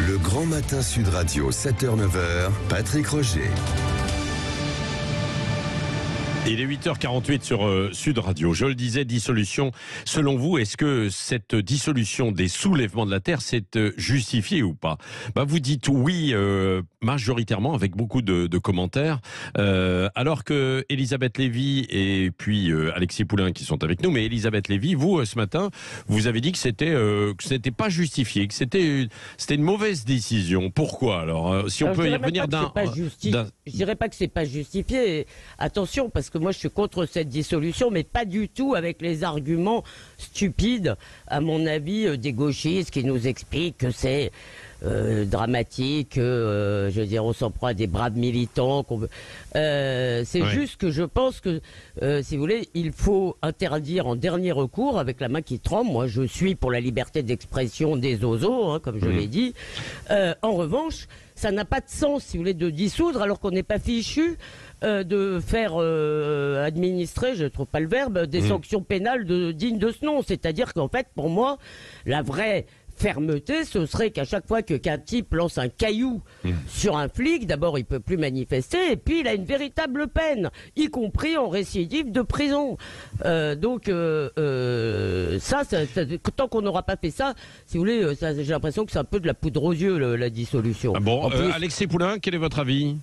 Le Grand Matin Sud Radio, 7h-9h, Patrick Roger. Il est 8h48 sur Sud Radio. Je le disais, dissolution. Selon vous, est-ce que cette dissolution des soulèvements de la Terre s'est justifiée ou pas ? Vous dites oui majoritairement, avec beaucoup de commentaires, alors que Elisabeth Lévy et puis Alexis Poulain qui sont avec nous, mais Elisabeth Lévy, vous, ce matin, vous avez dit que c'était pas justifié, que c'était une mauvaise décision. Pourquoi alors si on peut y revenir Je dirais pas que c'est pas justifié. Attention, parce que moi je suis contre cette dissolution, mais pas du tout avec les arguments stupides, à mon avis, des gauchistes qui nous expliquent que c'est dramatique, je veux dire, on s'en prend à des braves militants. C'est juste que je pense que, si vous voulez, il faut interdire en dernier recours avec la main qui tremble. Moi, je suis pour la liberté d'expression des oiseaux, comme je l'ai dit. En revanche, ça n'a pas de sens, si vous voulez, de dissoudre alors qu'on n'est pas fichu de faire administrer, je ne trouve pas le verbe, des sanctions pénales dignes de ce nom. C'est-à-dire qu'en fait, pour moi, la vraie fermeté, ce serait qu'à chaque fois qu'un type lance un caillou sur un flic, d'abord il peut plus manifester, et puis il a une véritable peine, y compris en récidive de prison. Donc tant qu'on n'aura pas fait ça, si vous voulez, j'ai l'impression que c'est un peu de la poudre aux yeux, la dissolution. Alexis Poulain, quel est votre avis ?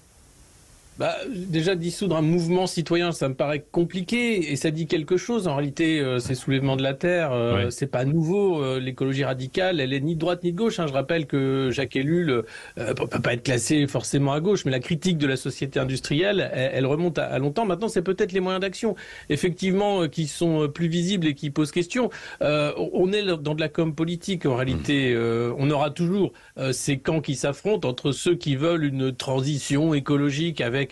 Déjà, dissoudre un mouvement citoyen, ça me paraît compliqué et ça dit quelque chose. En réalité, ces soulèvements de la Terre, c'est pas nouveau. L'écologie radicale, elle est ni de droite ni de gauche. Je rappelle que Jacques Ellul peut pas être classé forcément à gauche, mais la critique de la société industrielle, elle remonte à longtemps. Maintenant, c'est peut-être les moyens d'action, effectivement, qui sont plus visibles et qui posent question. On est dans de la com politique. En réalité, on aura toujours ces camps qui s'affrontent entre ceux qui veulent une transition écologique avec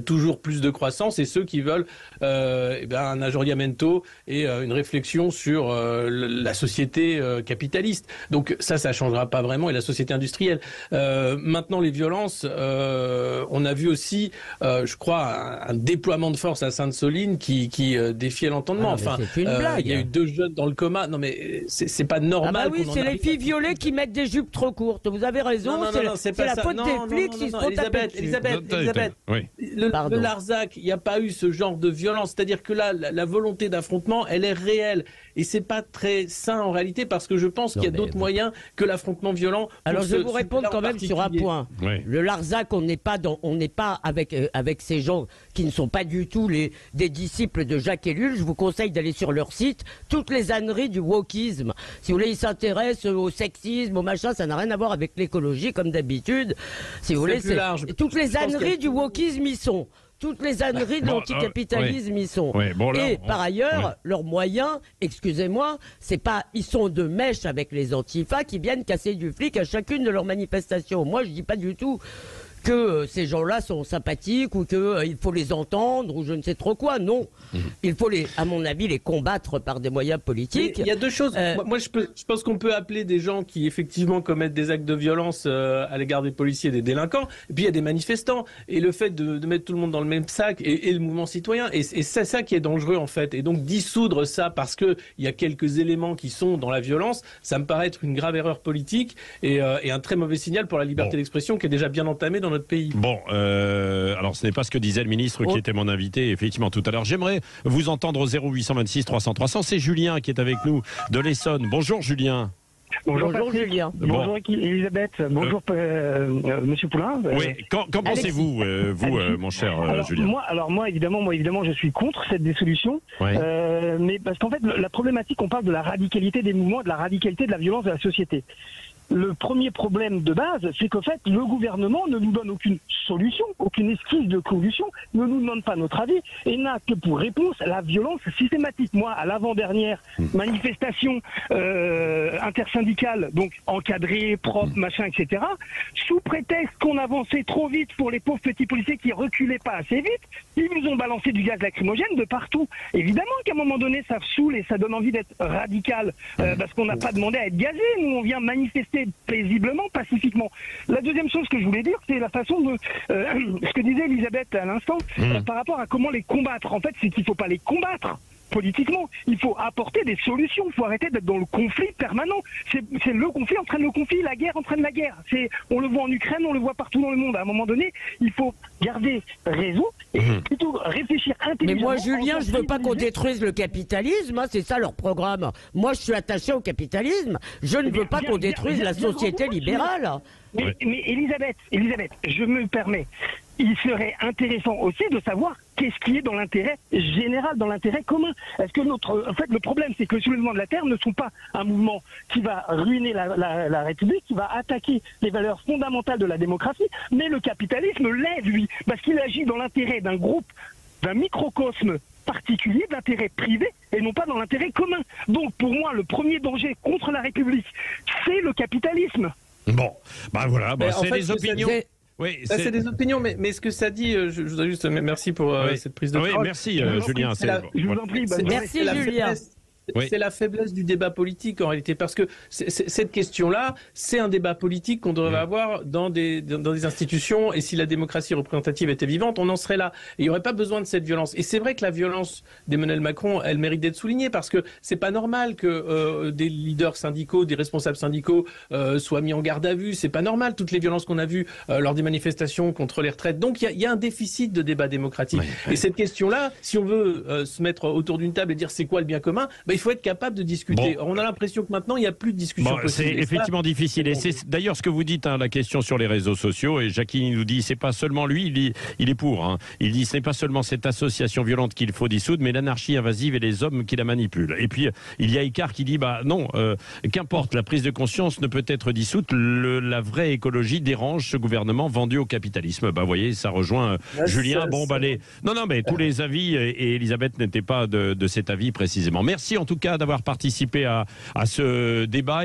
toujours plus de croissance et ceux qui veulent un aggiornamento et une réflexion sur la société capitaliste. Donc ça changera pas vraiment, et la société industrielle. Maintenant, les violences, on a vu aussi, je crois, un déploiement de force à Sainte-Soline qui défiait l'entendement. C'est une blague. Il y a eu 2 jeunes dans le coma. Non mais c'est pas normal. C'est les filles violées qui mettent des jupes trop courtes. Vous avez raison. C'est la faute des flics qui se font taper dessus. Elisabeth. Oui. Le Larzac, il n'y a pas eu ce genre de violence. C'est-à-dire que là, la volonté d'affrontement, elle est réelle. Et c'est pas très sain en réalité, parce que je pense qu'il y a d'autres moyens que l'affrontement violent. Alors je vais vous répondre quand même sur un point. Oui. Le Larzac, on n'est pas avec ces gens qui ne sont pas du tout des disciples de Jacques Ellul. Je vous conseille d'aller sur leur site. Toutes les âneries du wokisme. Si vous voulez, ils s'intéressent au sexisme, au machin, ça n'a rien à voir avec l'écologie comme d'habitude. Si vous voulez, plus large. Toutes les âneries du wokisme y sont. Toutes les âneries de l'anticapitalisme y sont. Par ailleurs, leurs moyens, excusez-moi, ils sont de mèche avec les antifas qui viennent casser du flic à chacune de leurs manifestations. Moi, je dis pas du tout que ces gens-là sont sympathiques ou qu'il faut les entendre ou je ne sais trop quoi. Non. Il faut, à mon avis, les combattre par des moyens politiques. Il y a 2 choses. Moi, je pense qu'on peut appeler des gens qui, effectivement, commettent des actes de violence à l'égard des policiers, des délinquants. Et puis, il y a des manifestants. Et le fait de mettre tout le monde dans le même sac et le mouvement citoyen, et c'est ça qui est dangereux, en fait. Et donc, dissoudre ça parce qu'il y a quelques éléments qui sont dans la violence, ça me paraît être une grave erreur politique et un très mauvais signal pour la liberté d'expression qui est déjà bien entamée dans notre pays. Alors ce n'est pas ce que disait le ministre qui était mon invité effectivement tout à l'heure. J'aimerais vous entendre au 0826 300 300. C'est Julien qui est avec nous de l'Essonne. Bonjour Julien. Bonjour Julien. Bonjour Elisabeth. Bonjour Monsieur Poulain. Qu'en pensez-vous, mon cher Julien? Moi, évidemment, je suis contre cette dissolution. Mais parce qu'en fait, la problématique, on parle de la radicalité des mouvements, de la radicalité de la violence de la société. Le premier problème de base, c'est qu'en fait, le gouvernement ne nous donne aucune solution, aucune esquisse de solution, ne nous donne pas notre avis et n'a que pour réponse la violence systématique. Moi, à l'avant-dernière manifestation intersyndicale, donc encadrée, propre, machin, etc., sous prétexte qu'on avançait trop vite pour les pauvres petits policiers qui reculaient pas assez vite, ils nous ont balancé du gaz lacrymogène de partout. Évidemment qu'à un moment donné, ça saoule et ça donne envie d'être radical, parce qu'on n'a pas demandé à être gazé, nous on vient manifester paisiblement, pacifiquement. La deuxième chose que je voulais dire, c'est la façon de ce que disait Elisabeth à l'instant par rapport à comment les combattre. En fait, c'est qu'il ne faut pas les combattre. politiquement. Il faut apporter des solutions. Il faut arrêter d'être dans le conflit permanent. C'est le conflit entraîne le conflit, la guerre entraîne la guerre. On le voit en Ukraine, on le voit partout dans le monde. À un moment donné, il faut garder raison et plutôt réfléchir intelligemment. Mais moi, Julien, je veux pas qu'on détruise le capitalisme. Hein, c'est ça leur programme. Moi, je suis attaché au capitalisme. Je ne veux pas qu'on détruise la société libérale. Mais Elisabeth, je me permets. Il serait intéressant aussi de savoir qu'est-ce qui est dans l'intérêt général, dans l'intérêt commun. Est-ce que le problème, c'est que le soulèvement de la Terre ne sont pas un mouvement qui va ruiner la République, qui va attaquer les valeurs fondamentales de la démocratie, mais le capitalisme l'est, lui, parce qu'il agit dans l'intérêt d'un groupe, d'un microcosme particulier, d'intérêt privé, et non pas dans l'intérêt commun. Donc, pour moi, le premier danger contre la République, c'est le capitalisme. Bon, bah voilà, c'est les opinions. Oui, c'est des opinions, mais ce que ça dit, je voudrais juste merci pour cette prise de parole. Oui, merci Julien. Je vous en prie. Merci Julien. Oui. C'est la faiblesse du débat politique en réalité, parce que cette question-là, c'est un débat politique qu'on devrait avoir dans des institutions, et si la démocratie représentative était vivante, on en serait là. Et il n'y aurait pas besoin de cette violence. Et c'est vrai que la violence d'Emmanuel Macron, elle mérite d'être soulignée, parce que c'est pas normal que des leaders syndicaux, des responsables syndicaux soient mis en garde à vue. C'est pas normal, toutes les violences qu'on a vues lors des manifestations contre les retraites. Donc il y a un déficit de débat démocratique. Et cette question-là, si on veut se mettre autour d'une table et dire c'est quoi le bien commun, il faut être capable de discuter. Or, on a l'impression que maintenant, il n'y a plus de discussion possible. C'est effectivement difficile. Et c'est d'ailleurs ce que vous dites, la question sur les réseaux sociaux. Et Jacqueline nous dit, c'est pas seulement lui, il est pour. Il dit, ce n'est pas seulement cette association violente qu'il faut dissoudre, mais l'anarchie invasive et les hommes qui la manipulent. Et puis, il y a Icare qui dit, non, qu'importe, la prise de conscience ne peut être dissoute. La vraie écologie dérange ce gouvernement vendu au capitalisme. Vous voyez, ça rejoint Julien. Non, mais tous les avis, et Elisabeth n'était pas de cet avis précisément. Merci en tout cas d'avoir participé à ce débat.